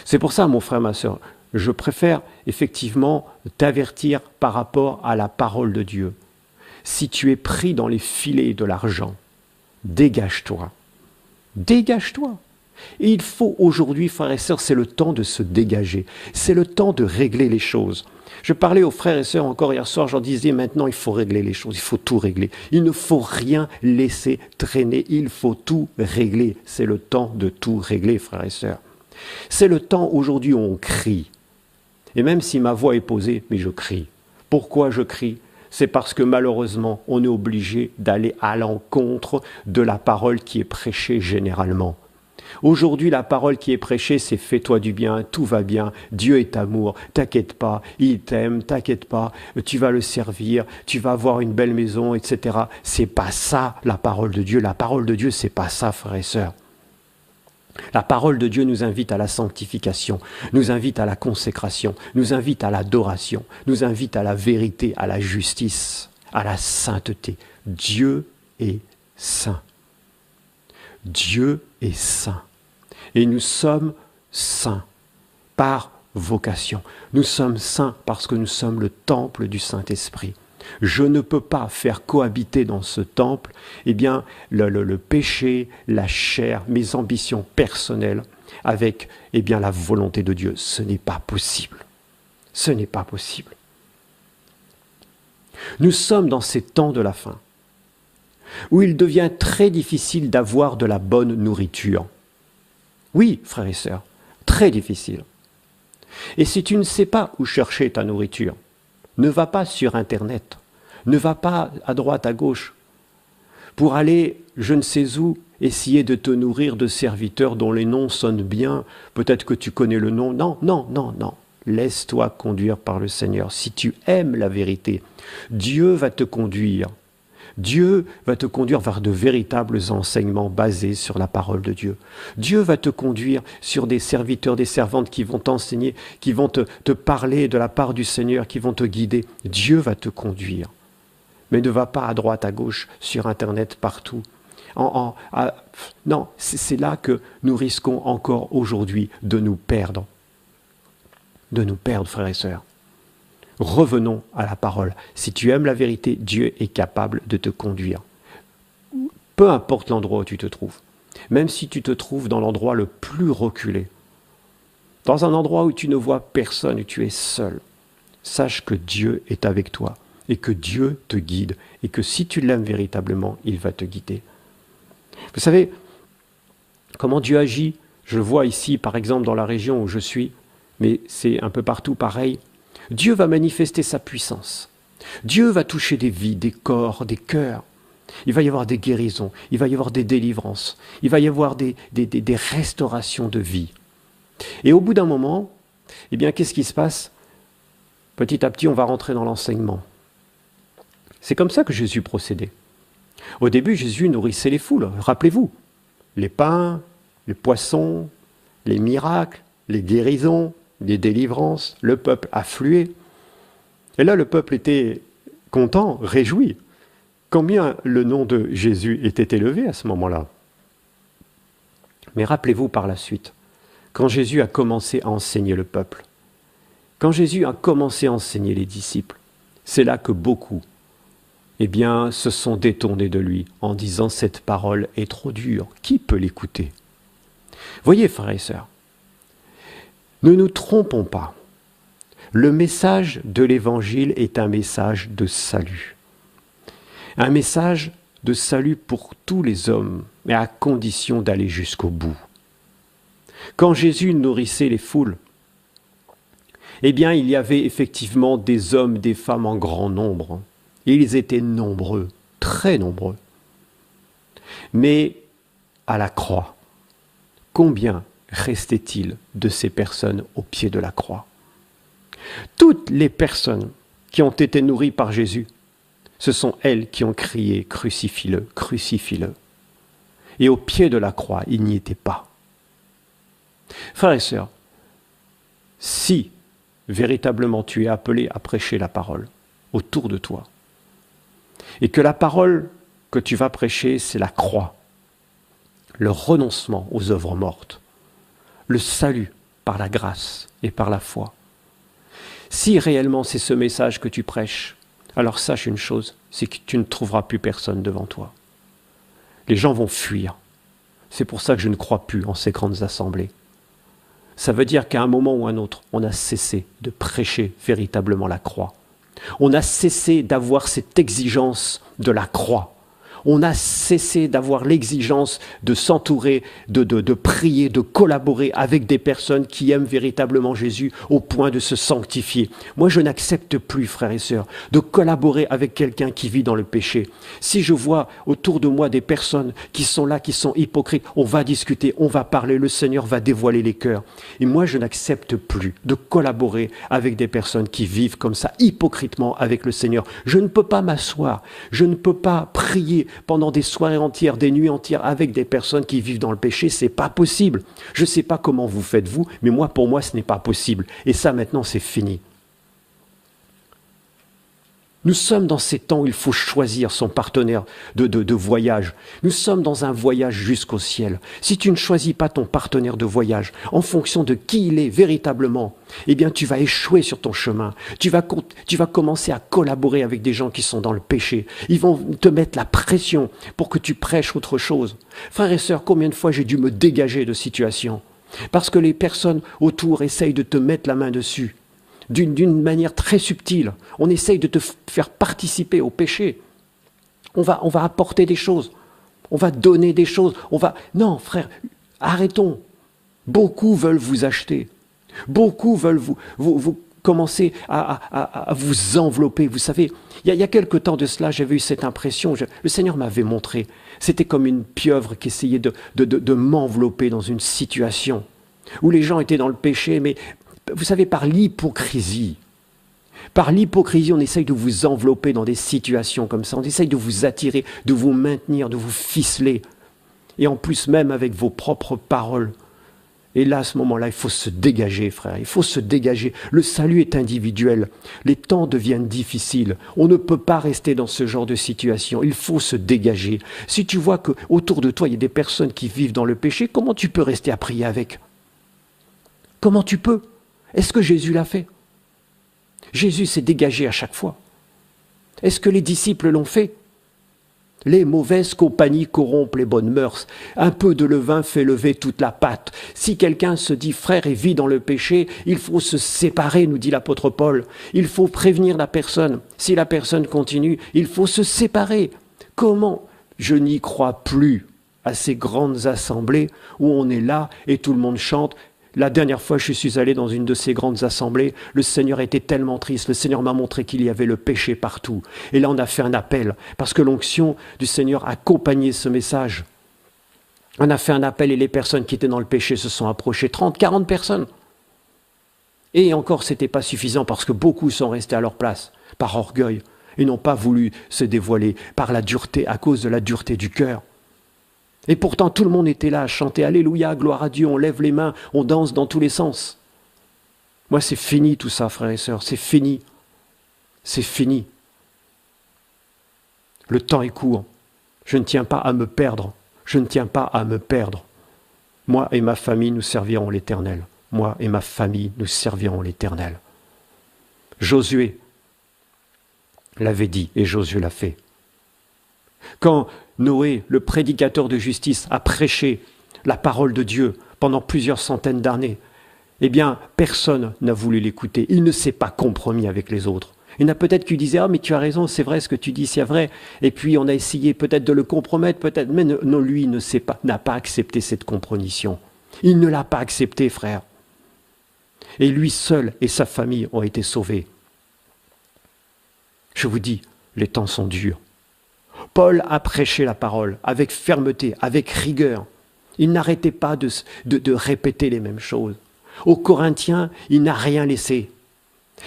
C'est pour ça, mon frère, ma sœur, je préfère effectivement t'avertir par rapport à la parole de Dieu. Si tu es pris dans les filets de l'argent, dégage-toi. Dégage-toi. Et il faut aujourd'hui, frères et sœurs, c'est le temps de se dégager. C'est le temps de régler les choses. Je parlais aux frères et sœurs encore hier soir, je leur disais maintenant il faut régler les choses, il faut tout régler. Il ne faut rien laisser traîner, il faut tout régler. C'est le temps de tout régler, frères et sœurs. C'est le temps aujourd'hui où on crie. Et même si ma voix est posée, mais je crie. Pourquoi je crie? C'est parce que malheureusement, on est obligé d'aller à l'encontre de la parole qui est prêchée généralement. Aujourd'hui, la parole qui est prêchée, c'est « fais-toi du bien, tout va bien, Dieu est amour, t'inquiète pas, il t'aime, t'inquiète pas, tu vas le servir, tu vas avoir une belle maison, etc. » C'est pas ça la parole de Dieu. La parole de Dieu, c'est pas ça, frères et sœurs. La parole de Dieu nous invite à la sanctification, nous invite à la consécration, nous invite à l'adoration, nous invite à la vérité, à la justice, à la sainteté. Dieu est saint. Dieu est saint. Et nous sommes saints par vocation. Nous sommes saints parce que nous sommes le temple du Saint-Esprit. Je ne peux pas faire cohabiter dans ce temple le péché, la chair, mes ambitions personnelles avec la volonté de Dieu. Ce n'est pas possible. Ce n'est pas possible. Nous sommes dans ces temps de la fin où il devient très difficile d'avoir de la bonne nourriture. Oui, frères et sœurs, très difficile. Et si tu ne sais pas où chercher ta nourriture, ne va pas sur Internet, ne va pas à droite, à gauche, pour aller je ne sais où, essayer de te nourrir de serviteurs dont les noms sonnent bien, peut-être que tu connais le nom. Non, non, non, non. Laisse-toi conduire par le Seigneur. Si tu aimes la vérité, Dieu va te conduire. Dieu va te conduire vers de véritables enseignements basés sur la parole de Dieu. Dieu va te conduire sur des serviteurs, des servantes qui vont t'enseigner, qui vont te parler de la part du Seigneur, qui vont te guider. Dieu va te conduire. Mais ne va pas à droite, à gauche, sur Internet, partout. Non, c'est là que nous risquons encore aujourd'hui de nous perdre. De nous perdre, frères et sœurs. Revenons à la parole. Si tu aimes la vérité, Dieu est capable de te conduire. Peu importe l'endroit où tu te trouves. Même si tu te trouves dans l'endroit le plus reculé. Dans un endroit où tu ne vois personne, où tu es seul. Sache que Dieu est avec toi. Et que Dieu te guide. Et que si tu l'aimes véritablement, il va te guider. Vous savez, comment Dieu agit? Je le vois ici, par exemple, dans la région où je suis. Mais c'est un peu partout pareil. Dieu va manifester sa puissance. Dieu va toucher des vies, des corps, des cœurs. Il va y avoir des guérisons, il va y avoir des délivrances, il va y avoir des restaurations de vie. Et au bout d'un moment, eh bien, qu'est-ce qui se passe? Petit à petit, on va rentrer dans l'enseignement. C'est comme ça que Jésus procédait. Au début, Jésus nourrissait les foules, rappelez-vous. Les pains, les poissons, les miracles, les guérisons, les délivrances, le peuple affluait. Et là, le peuple était content, réjoui. Combien le nom de Jésus était élevé à ce moment-là. Mais rappelez-vous par la suite, quand Jésus a commencé à enseigner le peuple, quand Jésus a commencé à enseigner les disciples, c'est là que beaucoup, eh bien, se sont détournés de lui en disant « cette parole est trop dure, qui peut l'écouter ?» Voyez, frères et sœurs, ne nous trompons pas. Le message de l'Évangile est un message de salut. Un message de salut pour tous les hommes, mais à condition d'aller jusqu'au bout. Quand Jésus nourrissait les foules, eh bien, il y avait effectivement des hommes, des femmes en grand nombre. Ils étaient nombreux, très nombreux. Mais à la croix, combien restait-il de ces personnes au pied de la croix? Toutes les personnes qui ont été nourries par Jésus, ce sont elles qui ont crié « Crucifie-le, crucifie-le ». Et au pied de la croix, il n'y était pas. Frères et sœurs, si véritablement tu es appelé à prêcher la parole autour de toi, et que la parole que tu vas prêcher, c'est la croix, le renoncement aux œuvres mortes, le salut par la grâce et par la foi. Si réellement c'est ce message que tu prêches, alors sache une chose, c'est que tu ne trouveras plus personne devant toi. Les gens vont fuir. C'est pour ça que je ne crois plus en ces grandes assemblées. Ça veut dire qu'à un moment ou un autre, on a cessé de prêcher véritablement la croix. On a cessé d'avoir cette exigence de la croix. On a cessé d'avoir l'exigence de s'entourer, de prier, de collaborer avec des personnes qui aiment véritablement Jésus au point de se sanctifier. Moi, je n'accepte plus, frères et sœurs, de collaborer avec quelqu'un qui vit dans le péché. Si je vois autour de moi des personnes qui sont là, qui sont hypocrites, on va discuter, on va parler, le Seigneur va dévoiler les cœurs. Et moi, je n'accepte plus de collaborer avec des personnes qui vivent comme ça, hypocritement avec le Seigneur. Je ne peux pas m'asseoir, je ne peux pas prier pendant des soirées entières, des nuits entières avec des personnes qui vivent dans le péché, c'est pas possible. Je ne sais pas comment vous faites vous, mais moi, pour moi, ce n'est pas possible. Et ça, maintenant, c'est fini. Nous sommes dans ces temps où il faut choisir son partenaire de voyage. Nous sommes dans un voyage jusqu'au ciel. Si tu ne choisis pas ton partenaire de voyage en fonction de qui il est véritablement, eh bien tu vas échouer sur ton chemin. Tu vas commencer à collaborer avec des gens qui sont dans le péché. Ils vont te mettre la pression pour que tu prêches autre chose. Frères et sœurs, combien de fois j'ai dû me dégager de situations parce que les personnes autour essayent de te mettre la main dessus. D'une manière très subtile. On essaye de te faire participer au péché. On va apporter des choses. On va donner des choses. Non, frère, arrêtons. Beaucoup veulent vous acheter. Beaucoup veulent vous commencer à vous envelopper. Vous savez, il y a quelque temps de cela, j'avais eu cette impression, le Seigneur m'avait montré, c'était comme une pieuvre qui essayait de m'envelopper dans une situation où les gens étaient dans le péché, mais vous savez, par l'hypocrisie. Par l'hypocrisie, on essaye de vous envelopper dans des situations comme ça, on essaye de vous attirer, de vous maintenir, de vous ficeler. Et en plus même avec vos propres paroles. Et là, à ce moment-là, il faut se dégager, frère. Il faut se dégager. Le salut est individuel. Les temps deviennent difficiles. On ne peut pas rester dans ce genre de situation. Il faut se dégager. Si tu vois qu'autour de toi, il y a des personnes qui vivent dans le péché, comment tu peux rester à prier avec? Comment tu peux? Est-ce que Jésus l'a fait? Jésus s'est dégagé à chaque fois. Est-ce que les disciples l'ont fait? Les mauvaises compagnies corrompent les bonnes mœurs. Un peu de levain fait lever toute la pâte. Si quelqu'un se dit frère et vit dans le péché, il faut se séparer, nous dit l'apôtre Paul. Il faut prévenir la personne. Si la personne continue, il faut se séparer. Comment? Je n'y crois plus à ces grandes assemblées où on est là et tout le monde chante. La dernière fois, je suis allé dans une de ces grandes assemblées, le Seigneur était tellement triste, le Seigneur m'a montré qu'il y avait le péché partout. Et là, on a fait un appel, parce que l'onction du Seigneur accompagnait ce message. On a fait un appel et les personnes qui étaient dans le péché se sont approchées, 30, 40 personnes. Et encore, ce n'était pas suffisant, parce que beaucoup sont restés à leur place, par orgueil, et n'ont pas voulu se dévoiler, par la dureté, à cause de la dureté du cœur. Et pourtant, tout le monde était là à chanter « Alléluia, gloire à Dieu », on lève les mains, on danse dans tous les sens. Moi, c'est fini tout ça, frères et sœurs, c'est fini. C'est fini. Le temps est court. Je ne tiens pas à me perdre. Je ne tiens pas à me perdre. Moi et ma famille, nous servirons l'Éternel. Moi et ma famille, nous servirons l'Éternel. Josué l'avait dit et Josué l'a fait. Quand Noé, le prédicateur de justice, a prêché la parole de Dieu pendant plusieurs centaines d'années, eh bien, personne n'a voulu l'écouter. Il ne s'est pas compromis avec les autres. Il y en a peut-être qui disaient « Ah, mais tu as raison, c'est vrai ce que tu dis, c'est vrai. » Et puis, on a essayé peut-être de le compromettre, peut-être, mais non, lui n'a pas accepté cette compromission. Il ne l'a pas accepté, frère. Et lui seul et sa famille ont été sauvés. Je vous dis, les temps sont durs. Paul a prêché la parole avec fermeté, avec rigueur. Il n'arrêtait pas de répéter les mêmes choses. Aux Corinthiens, il n'a rien laissé.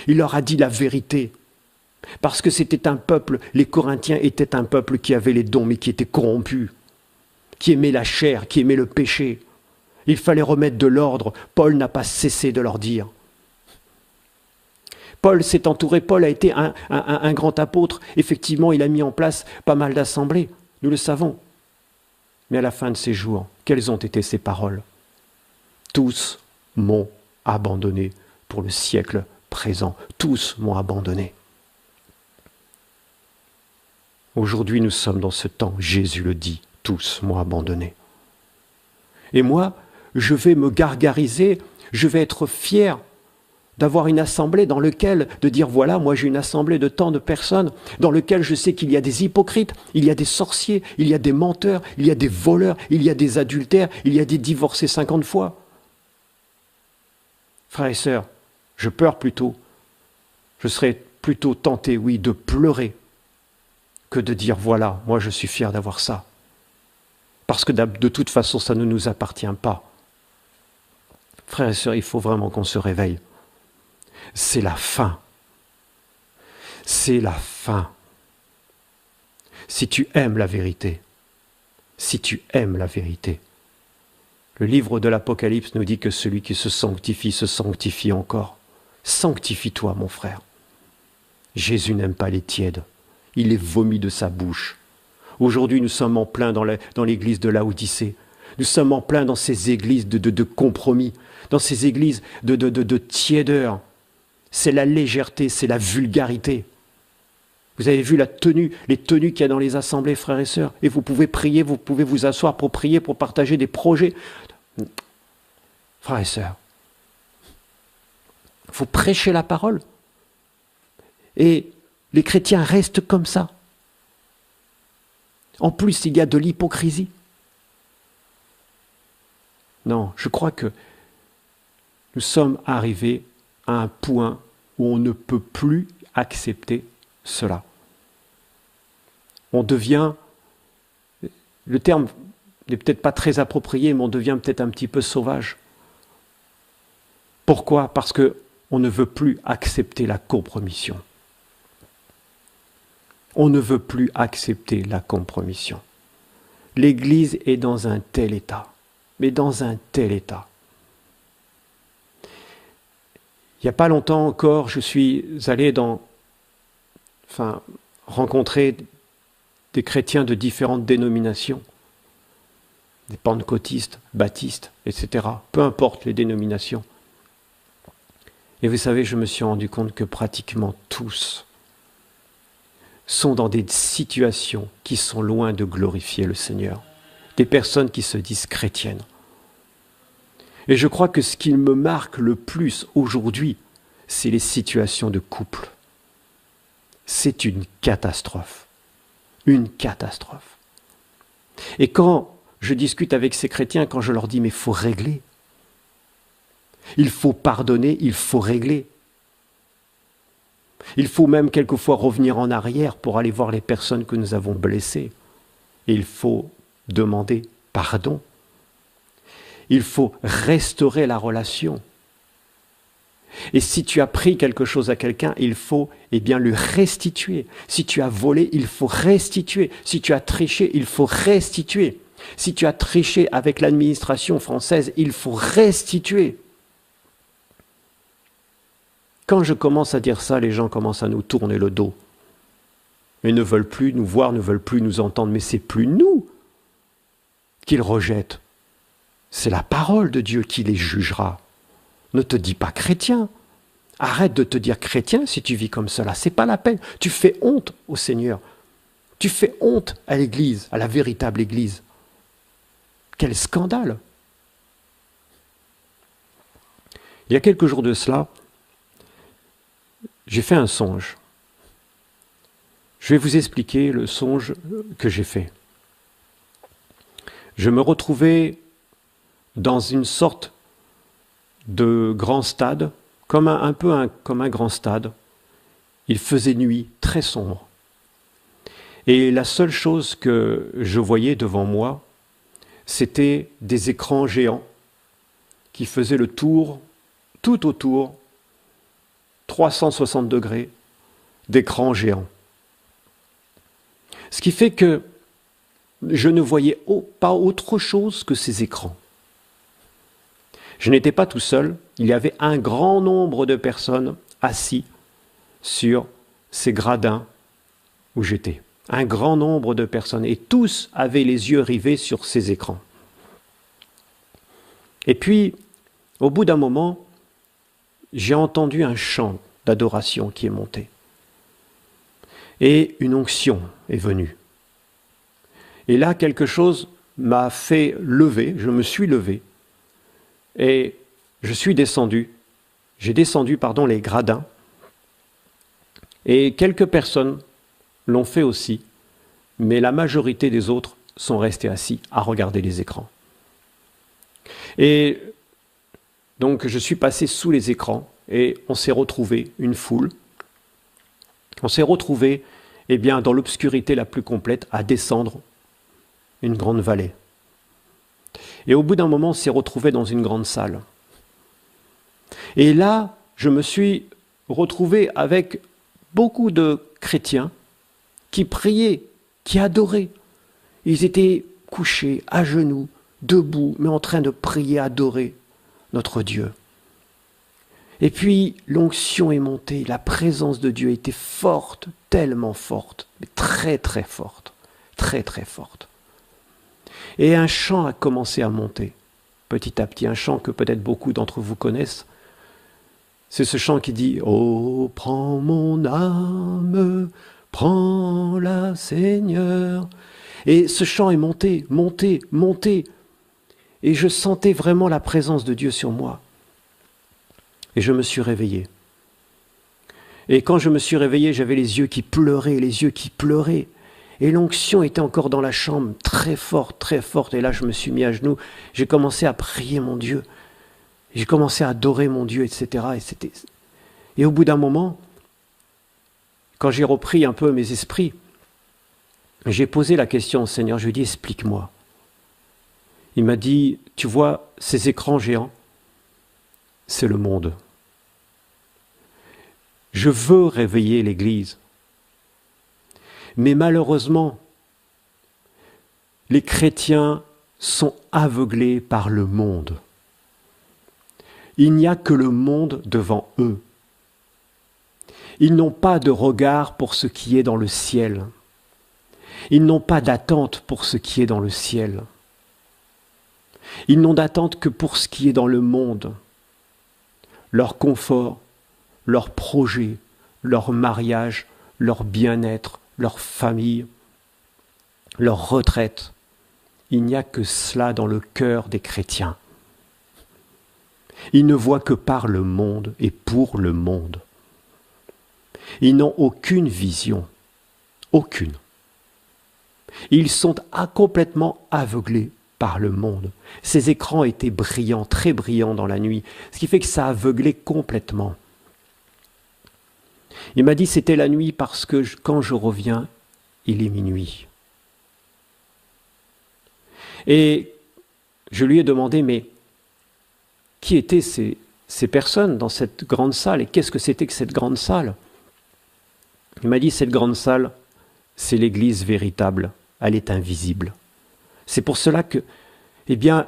Il leur a dit la vérité. Parce que c'était un peuple, les Corinthiens étaient un peuple qui avait les dons, mais qui était corrompu, qui aimait la chair, qui aimait le péché. Il fallait remettre de l'ordre. Paul n'a pas cessé de leur dire. Paul s'est entouré, Paul a été un grand apôtre. Effectivement, il a mis en place pas mal d'assemblées, nous le savons. Mais à la fin de ses jours, quelles ont été ses paroles? Tous m'ont abandonné pour le siècle présent. Tous m'ont abandonné. Aujourd'hui, nous sommes dans ce temps, Jésus le dit, tous m'ont abandonné. Et moi, je vais me gargariser, je vais être fier d'avoir une assemblée dans laquelle, de dire voilà, moi j'ai une assemblée de tant de personnes, dans laquelle je sais qu'il y a des hypocrites, il y a des sorciers, il y a des menteurs, il y a des voleurs, il y a des adultères, il y a des divorcés 50 fois. Frères et sœurs, je pleure plutôt, je serais plutôt tenté, oui, de pleurer, que de dire voilà, moi je suis fier d'avoir ça. Parce que de toute façon, ça ne nous appartient pas. Frères et sœurs, il faut vraiment qu'on se réveille. C'est la fin. C'est la fin. Si tu aimes la vérité, si tu aimes la vérité, le livre de l'Apocalypse nous dit que celui qui se sanctifie encore. Sanctifie-toi, mon frère. Jésus n'aime pas les tièdes. Il les vomit de sa bouche. Aujourd'hui, nous sommes en plein dans l'église de Laodicée. Nous sommes en plein dans ces églises de compromis, dans ces églises de tiédeur. C'est la légèreté, c'est la vulgarité. Vous avez vu les tenues qu'il y a dans les assemblées, frères et sœurs. Et vous pouvez prier, vous pouvez vous asseoir pour prier, pour partager des projets. Frères et sœurs, il faut prêcher la parole. Et les chrétiens restent comme ça. En plus, il y a de l'hypocrisie. Non, je crois que Nous sommes arrivés à un point où on ne peut plus accepter cela. On devient, le terme n'est peut-être pas très approprié, mais on devient peut-être un petit peu sauvage. Pourquoi ? Parce qu'on ne veut plus accepter la compromission. On ne veut plus accepter la compromission. L'Église est dans un tel état, mais dans un tel état. Il n'y a pas longtemps encore, je suis allé rencontrer des chrétiens de différentes dénominations, des pentecôtistes, baptistes, etc. Peu importe les dénominations. Et vous savez, je me suis rendu compte que pratiquement tous sont dans des situations qui sont loin de glorifier le Seigneur. Des personnes qui se disent chrétiennes. Et je crois que ce qui me marque le plus aujourd'hui, c'est les situations de couple. C'est une catastrophe. Une catastrophe. Et quand je discute avec ces chrétiens, quand je leur dis « mais il faut régler », il faut pardonner, il faut régler. Il faut même quelquefois revenir en arrière pour aller voir les personnes que nous avons blessées. Et il faut demander pardon. Il faut restaurer la relation. Et si tu as pris quelque chose à quelqu'un, il faut lui restituer. Si tu as volé, il faut restituer. Si tu as triché, il faut restituer. Si tu as triché avec l'administration française, il faut restituer. Quand je commence à dire ça, les gens commencent à nous tourner le dos. Ils ne veulent plus nous voir, ne veulent plus nous entendre. Mais c'est plus nous qu'ils rejettent. C'est la parole de Dieu qui les jugera. Ne te dis pas chrétien. Arrête de te dire chrétien si tu vis comme cela. C'est pas la peine. Tu fais honte au Seigneur. Tu fais honte à l'Église, à la véritable Église. Quel scandale! Il y a quelques jours de cela, j'ai fait un songe. Je vais vous expliquer le songe que j'ai fait. Je me retrouvais dans une sorte de grand stade, comme un grand stade. Il faisait nuit, très sombre. Et la seule chose que je voyais devant moi, c'était des écrans géants qui faisaient le tour, tout autour, 360 degrés d'écrans géants. Ce qui fait que je ne voyais pas autre chose que ces écrans. Je n'étais pas tout seul, il y avait un grand nombre de personnes assis sur ces gradins où j'étais. Un grand nombre de personnes, et tous avaient les yeux rivés sur ces écrans. Et puis, au bout d'un moment, j'ai entendu un chant d'adoration qui est monté. Et une onction est venue. Et là, quelque chose m'a fait lever, je me suis levé, et je suis descendu. J'ai descendu, les gradins, et quelques personnes l'ont fait aussi, mais la majorité des autres sont restés assis à regarder les écrans. Et donc je suis passé sous les écrans et on s'est retrouvé une foule. On s'est retrouvé dans l'obscurité la plus complète à descendre une grande vallée. Et au bout d'un moment, on s'est retrouvé dans une grande salle. Et là, je me suis retrouvé avec beaucoup de chrétiens qui priaient, qui adoraient. Ils étaient couchés, à genoux, debout, mais en train de prier, adorer notre Dieu. Et puis, l'onction est montée, la présence de Dieu était forte, tellement forte, mais très très forte, très très forte. Et un chant a commencé à monter, petit à petit, un chant que peut-être beaucoup d'entre vous connaissent. C'est ce chant qui dit « Oh, prends mon âme, prends-la, Seigneur ». Et ce chant est monté, monté, monté. Et je sentais vraiment la présence de Dieu sur moi. Et je me suis réveillé. Et quand je me suis réveillé, j'avais les yeux qui pleuraient, les yeux qui pleuraient. Et l'onction était encore dans la chambre, très forte, très forte. Et là, je me suis mis à genoux. J'ai commencé à prier mon Dieu. J'ai commencé à adorer mon Dieu, etc. Et au bout d'un moment, quand j'ai repris un peu mes esprits, j'ai posé la question au Seigneur, je lui ai dit, explique-moi. Il m'a dit, tu vois, ces écrans géants, c'est le monde. Je veux réveiller l'Église. Mais malheureusement, les chrétiens sont aveuglés par le monde. Il n'y a que le monde devant eux. Ils n'ont pas de regard pour ce qui est dans le ciel. Ils n'ont pas d'attente pour ce qui est dans le ciel. Ils n'ont d'attente que pour ce qui est dans le monde. Leur confort, leur projet, leur mariage, leur bien-être, leur famille, leur retraite. Il n'y a que cela dans le cœur des chrétiens. Ils ne voient que par le monde et pour le monde. Ils n'ont aucune vision, aucune. Ils sont complètement aveuglés par le monde. Ces écrans étaient brillants, très brillants dans la nuit, ce qui fait que ça aveuglait complètement. Il m'a dit c'était la nuit parce que quand je reviens, il est minuit. Et je lui ai demandé, mais qui étaient ces personnes dans cette grande salle et qu'est-ce que c'était que cette grande salle? Il m'a dit, cette grande salle, c'est l'Église véritable, elle est invisible. C'est pour cela que, eh bien,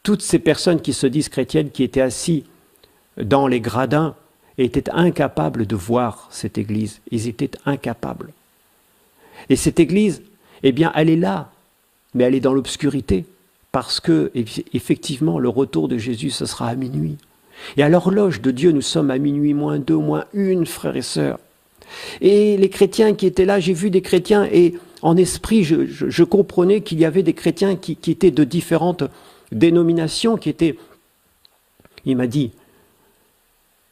toutes ces personnes qui se disent chrétiennes, qui étaient assis dans les gradins, étaient incapables de voir cette Église. Ils étaient incapables. Et cette Église, eh bien, elle est là, mais elle est dans l'obscurité, parce que, effectivement, le retour de Jésus, ce sera à minuit. Et à l'horloge de Dieu, nous sommes à minuit moins 2, moins 1, frères et sœurs. Et les chrétiens qui étaient là, j'ai vu des chrétiens, et en esprit, je comprenais qu'il y avait des chrétiens qui étaient de différentes dénominations, qui étaient... Il m'a dit,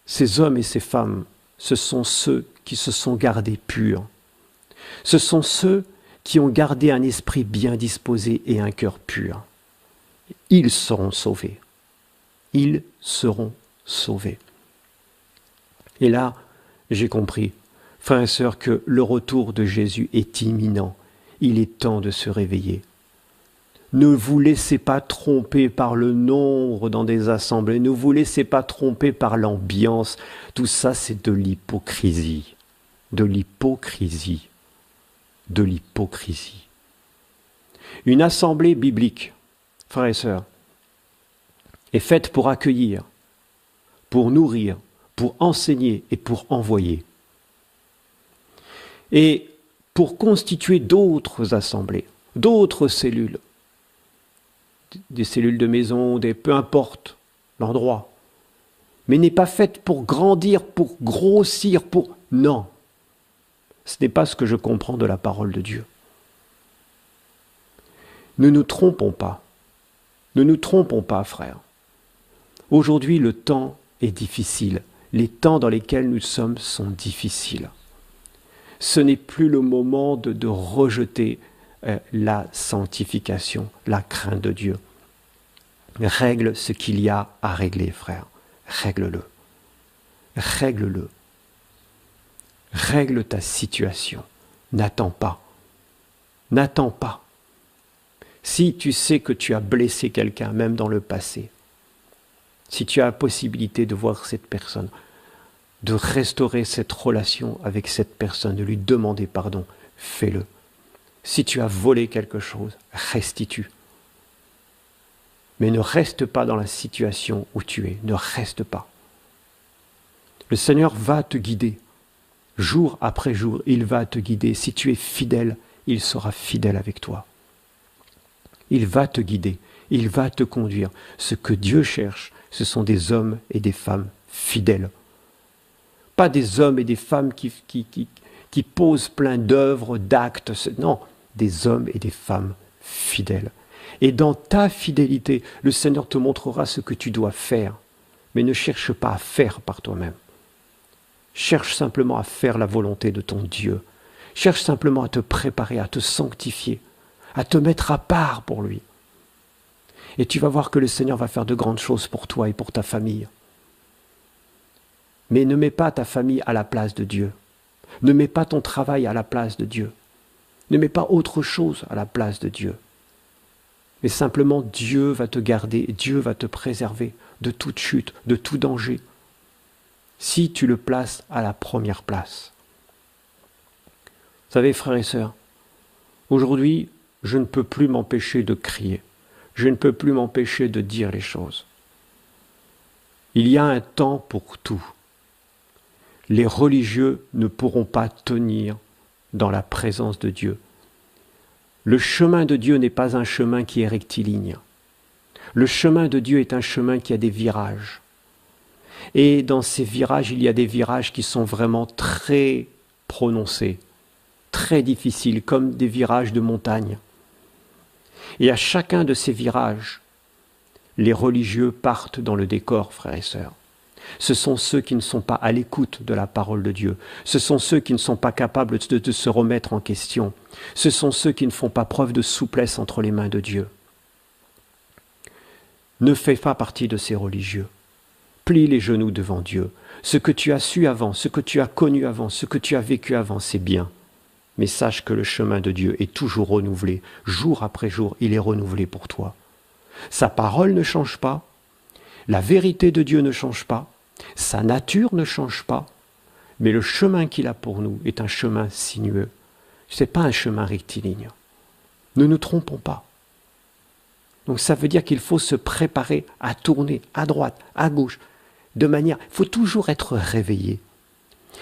ces hommes et ces femmes, ce sont ceux qui se sont gardés purs. Ce sont ceux qui ont gardé un esprit bien disposé et un cœur pur. Ils seront sauvés. Ils seront sauvés. Et là, j'ai compris, frères et sœurs, que le retour de Jésus est imminent. Il est temps de se réveiller. Ne vous laissez pas tromper par le nombre dans des assemblées. Ne vous laissez pas tromper par l'ambiance. Tout ça, c'est de l'hypocrisie. De l'hypocrisie. De l'hypocrisie. Une assemblée biblique, frères et sœurs, est faite pour accueillir, pour nourrir, pour enseigner et pour envoyer. Et pour constituer d'autres assemblées, d'autres cellules, des cellules de maison, peu importe l'endroit, mais n'est pas faite pour grandir, pour grossir, pour... Non, ce n'est pas ce que je comprends de la parole de Dieu. Ne nous trompons pas. Ne nous trompons pas, frères. Aujourd'hui, le temps est difficile. Les temps dans lesquels nous sommes sont difficiles. Ce n'est plus le moment de rejeter la sanctification, la crainte de Dieu. Règle ce qu'il y a à régler, frère. Règle-le. Règle-le. Règle ta situation. N'attends pas. N'attends pas. Si tu sais que tu as blessé quelqu'un, même dans le passé, si tu as la possibilité de voir cette personne, de restaurer cette relation avec cette personne, de lui demander pardon, fais-le. Si tu as volé quelque chose, restitue. Mais ne reste pas dans la situation où tu es, ne reste pas. Le Seigneur va te guider. Jour après jour, il va te guider. Si tu es fidèle, il sera fidèle avec toi. Il va te guider, il va te conduire. Ce que Dieu cherche, ce sont des hommes et des femmes fidèles. Pas des hommes et des femmes qui posent plein d'œuvres, d'actes. Non, des hommes et des femmes fidèles. Et dans ta fidélité, le Seigneur te montrera ce que tu dois faire. Mais ne cherche pas à faire par toi-même. Cherche simplement à faire la volonté de ton Dieu. Cherche simplement à te préparer, à te sanctifier, à te mettre à part pour lui. Et tu vas voir que le Seigneur va faire de grandes choses pour toi et pour ta famille. Mais ne mets pas ta famille à la place de Dieu. Ne mets pas ton travail à la place de Dieu. Ne mets pas autre chose à la place de Dieu. Mais simplement, Dieu va te garder, Dieu va te préserver de toute chute, de tout danger, si tu le places à la première place. Vous savez, frères et sœurs, aujourd'hui, je ne peux plus m'empêcher de crier. Je ne peux plus m'empêcher de dire les choses. Il y a un temps pour tout. Les religieux ne pourront pas tenir dans la présence de Dieu. Le chemin de Dieu n'est pas un chemin qui est rectiligne. Le chemin de Dieu est un chemin qui a des virages. Et dans ces virages, il y a des virages qui sont vraiment très prononcés, très difficiles, comme des virages de montagne. Et à chacun de ces virages, les religieux partent dans le décor, frères et sœurs. Ce sont ceux qui ne sont pas à l'écoute de la parole de Dieu. Ce sont ceux qui ne sont pas capables de se remettre en question. Ce sont ceux qui ne font pas preuve de souplesse entre les mains de Dieu. Ne fais pas partie de ces religieux. Plie les genoux devant Dieu. Ce que tu as su avant, ce que tu as connu avant, ce que tu as vécu avant, c'est bien. Mais sache que le chemin de Dieu est toujours renouvelé. Jour après jour, il est renouvelé pour toi. Sa parole ne change pas. La vérité de Dieu ne change pas. Sa nature ne change pas. Mais le chemin qu'il a pour nous est un chemin sinueux. Ce n'est pas un chemin rectiligne. Ne nous trompons pas. Donc ça veut dire qu'il faut se préparer à tourner à droite, à gauche, de manière... Il faut toujours être réveillé.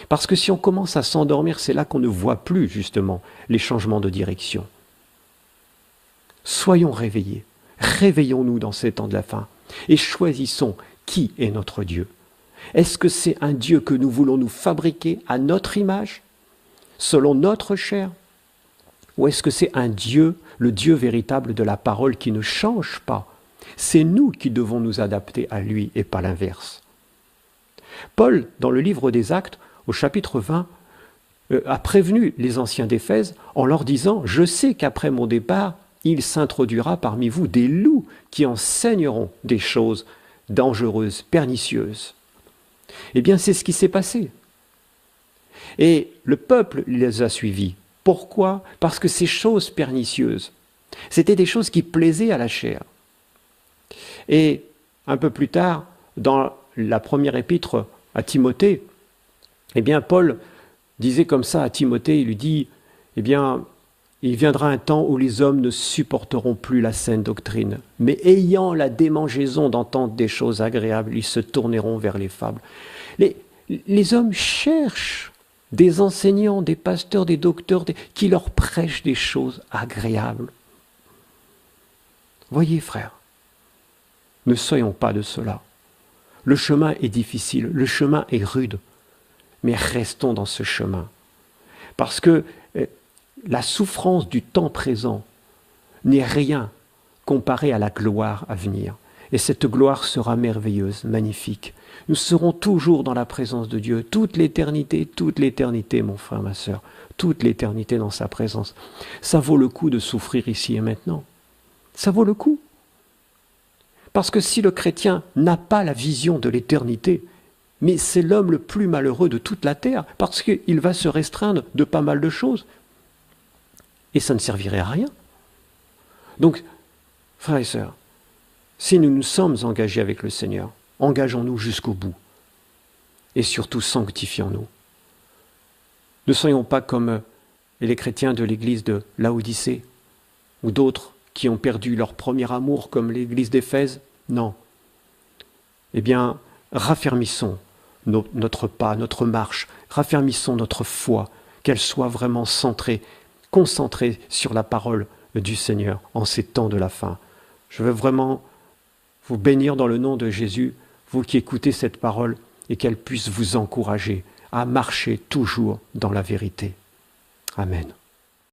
Parce que si on commence à s'endormir, c'est là qu'on ne voit plus justement les changements de direction. Soyons réveillés. Réveillons-nous dans ces temps de la fin et choisissons qui est notre Dieu. Est-ce que c'est un Dieu que nous voulons nous fabriquer à notre image, selon notre chair? Ou est-ce que c'est un Dieu, le Dieu véritable de la parole qui ne change pas? C'est nous qui devons nous adapter à lui et pas l'inverse. Paul, dans le livre des Actes, au chapitre 20, a prévenu les anciens d'Éphèse en leur disant « Je sais qu'après mon départ, il s'introduira parmi vous des loups qui enseigneront des choses dangereuses, pernicieuses. » Eh bien, c'est ce qui s'est passé. Et le peuple les a suivis. Pourquoi? Parce que ces choses pernicieuses, c'était des choses qui plaisaient à la chair. Et un peu plus tard, dans la première épître à Timothée, eh bien, Paul disait comme ça à Timothée, il lui dit, eh bien, il viendra un temps où les hommes ne supporteront plus la saine doctrine, mais ayant la démangeaison d'entendre des choses agréables, ils se tourneront vers les fables. Les hommes cherchent des enseignants, des pasteurs, des docteurs, qui leur prêchent des choses agréables. Voyez, frères, ne soyons pas de cela. Le chemin est difficile, le chemin est rude, mais restons dans ce chemin. Parce que la souffrance du temps présent n'est rien comparé à la gloire à venir. Et cette gloire sera merveilleuse, magnifique. Nous serons toujours dans la présence de Dieu, toute l'éternité, mon frère, ma sœur, toute l'éternité dans sa présence. Ça vaut le coup de souffrir ici et maintenant. Ça vaut le coup. Parce que si le chrétien n'a pas la vision de l'éternité, mais c'est l'homme le plus malheureux de toute la terre, parce qu'il va se restreindre de pas mal de choses. Et ça ne servirait à rien. Donc, frères et sœurs, si nous nous sommes engagés avec le Seigneur, engageons-nous jusqu'au bout. Et surtout, sanctifions-nous. Ne soyons pas comme les chrétiens de l'église de Laodicée, ou d'autres qui ont perdu leur premier amour, comme l'église d'Éphèse. Non. Eh bien, raffermissons notre pas, notre marche, raffermissons notre foi, qu'elle soit vraiment centrée, concentrée sur la parole du Seigneur en ces temps de la fin. Je veux vraiment vous bénir dans le nom de Jésus, vous qui écoutez cette parole, et qu'elle puisse vous encourager à marcher toujours dans la vérité. Amen.